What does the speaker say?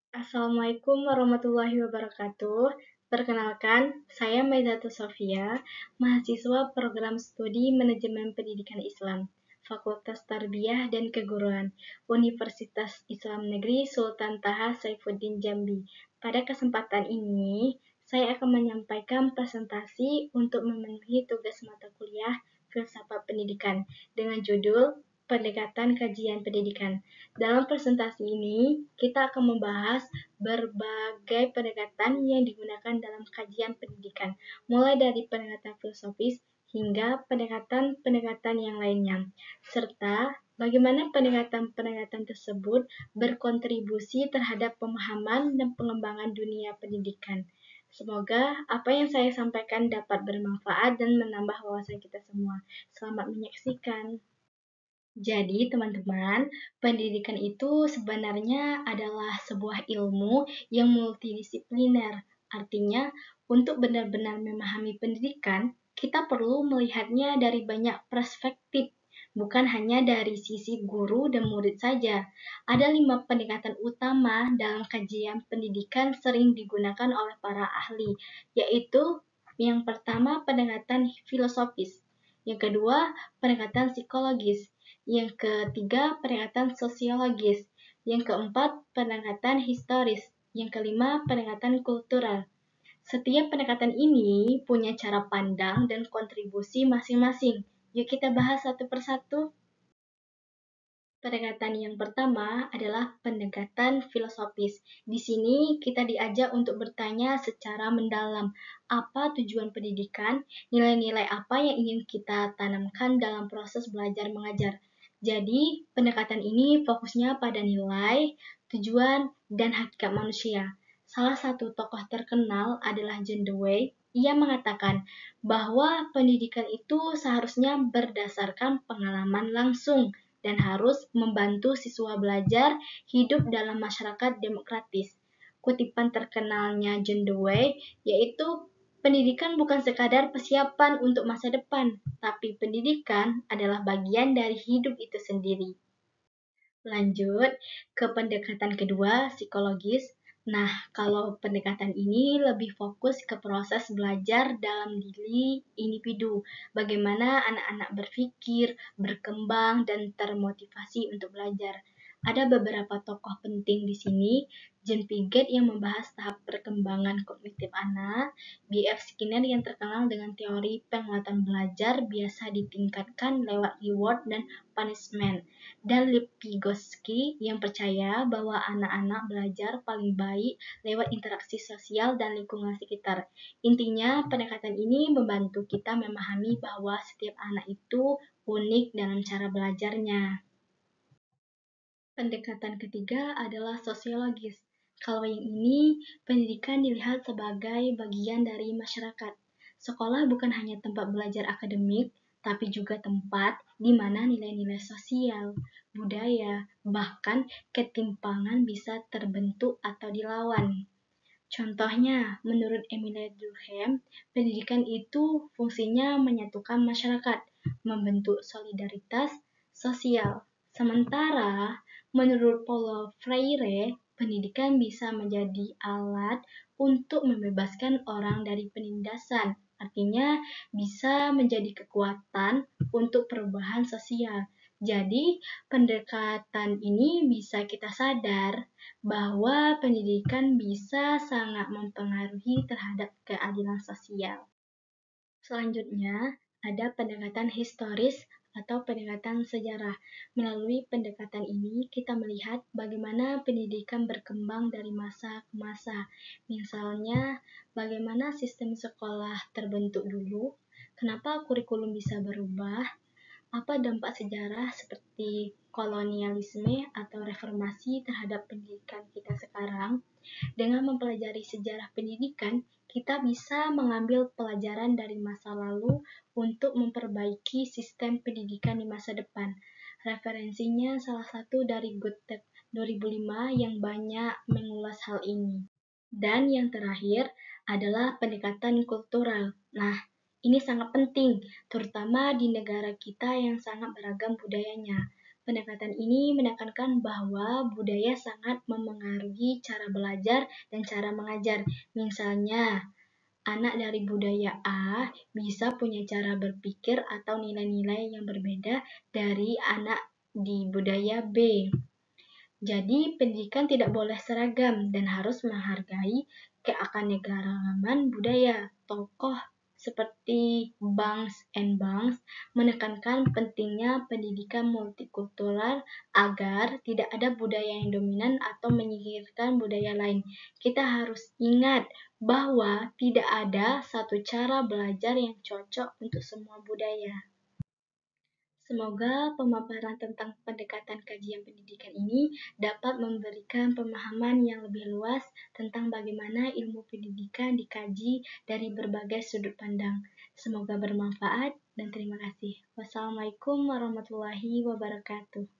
Assalamualaikum warahmatullahi wabarakatuh. Perkenalkan, saya Maidatul Sofia, mahasiswa program studi Manajemen Pendidikan Islam, Fakultas Tarbiyah dan Keguruan, Universitas Islam Negeri Sultan Taha Saifuddin Jambi. Pada kesempatan ini, saya akan menyampaikan presentasi untuk memenuhi tugas mata kuliah Filsafat Pendidikan dengan judul Pendekatan Kajian Pendidikan. Dalam presentasi ini, kita akan membahas berbagai pendekatan yang digunakan dalam kajian pendidikan, mulai dari pendekatan filosofis hingga pendekatan-pendekatan yang lainnya, serta bagaimana pendekatan-pendekatan tersebut berkontribusi terhadap pemahaman dan pengembangan dunia pendidikan. Semoga apa yang saya sampaikan dapat bermanfaat dan menambah wawasan kita semua. Selamat menyaksikan. Jadi, teman-teman, pendidikan itu sebenarnya adalah sebuah ilmu yang multidisipliner. Artinya, untuk benar-benar memahami pendidikan, kita perlu melihatnya dari banyak perspektif, bukan hanya dari sisi guru dan murid saja. Ada 5 pendekatan utama dalam kajian pendidikan sering digunakan oleh para ahli, yaitu yang pertama pendekatan filosofis, yang kedua pendekatan psikologis, yang ketiga, pendekatan sosiologis. Yang keempat, pendekatan historis. Yang kelima, pendekatan kultural. Setiap pendekatan ini punya cara pandang dan kontribusi masing-masing. Yuk kita bahas satu persatu. Pendekatan yang pertama adalah pendekatan filosofis. Di sini kita diajak untuk bertanya secara mendalam, apa tujuan pendidikan, nilai-nilai apa yang ingin kita tanamkan dalam proses belajar mengajar. Jadi, pendekatan ini fokusnya pada nilai, tujuan, dan hakikat manusia. Salah satu tokoh terkenal adalah John Dewey. Ia mengatakan bahwa pendidikan itu seharusnya berdasarkan pengalaman langsung dan harus membantu siswa belajar hidup dalam masyarakat demokratis. Kutipan terkenalnya John Dewey yaitu pendidikan bukan sekadar persiapan untuk masa depan, tapi pendidikan adalah bagian dari hidup itu sendiri. Lanjut ke pendekatan kedua, psikologis. Nah, kalau pendekatan ini lebih fokus ke proses belajar dalam diri individu, bagaimana anak-anak berpikir, berkembang, dan termotivasi untuk belajar. Ada beberapa tokoh penting di sini, John Piaget yang membahas tahap perkembangan kognitif anak, B.F. Skinner yang terkenal dengan teori penguatan belajar biasa ditingkatkan lewat reward dan punishment, dan Lev Vygotsky yang percaya bahwa anak-anak belajar paling baik lewat interaksi sosial dan lingkungan sekitar. Intinya, pendekatan ini membantu kita memahami bahwa setiap anak itu unik dalam cara belajarnya. Pendekatan ketiga adalah sosiologis. Kalau yang ini, pendidikan dilihat sebagai bagian dari masyarakat. Sekolah bukan hanya tempat belajar akademik, tapi juga tempat di mana nilai-nilai sosial, budaya, bahkan ketimpangan bisa terbentuk atau dilawan. Contohnya, menurut Emilia Durkheim, pendidikan itu fungsinya menyatukan masyarakat, membentuk solidaritas sosial. Sementara, menurut Paulo Freire, pendidikan bisa menjadi alat untuk membebaskan orang dari penindasan. Artinya, bisa menjadi kekuatan untuk perubahan sosial. Jadi, pendekatan ini bisa kita sadar bahwa pendidikan bisa sangat mempengaruhi terhadap keadilan sosial. Selanjutnya, ada pendekatan historis atau pendekatan sejarah. Melalui pendekatan ini, kita melihat bagaimana pendidikan berkembang dari masa ke masa. Misalnya, bagaimana sistem sekolah terbentuk dulu, kenapa kurikulum bisa berubah, apa dampak sejarah seperti kolonialisme atau reformasi terhadap pendidikan kita sekarang. Dengan mempelajari sejarah pendidikan, kita bisa mengambil pelajaran dari masa lalu untuk memperbaiki sistem pendidikan di masa depan. Referensinya salah satu dari Goethe 2005 yang banyak mengulas hal ini. Dan yang terakhir adalah pendekatan kultural. Nah, ini sangat penting, terutama di negara kita yang sangat beragam budayanya. Pendekatan ini menekankan bahwa budaya sangat memengaruhi cara belajar dan cara mengajar. Misalnya, anak dari budaya A bisa punya cara berpikir atau nilai-nilai yang berbeda dari anak di budaya B. Jadi, pendidikan tidak boleh seragam dan harus menghargai keanekaragaman budaya. Tokoh seperti Banks and Banks menekankan pentingnya pendidikan multikultural agar tidak ada budaya yang dominan atau menyingkirkan budaya lain. Kita harus ingat bahwa tidak ada satu cara belajar yang cocok untuk semua budaya. Semoga pemaparan tentang pendekatan kajian pendidikan ini dapat memberikan pemahaman yang lebih luas tentang bagaimana ilmu pendidikan dikaji dari berbagai sudut pandang. Semoga bermanfaat dan terima kasih. Wassalamualaikum warahmatullahi wabarakatuh.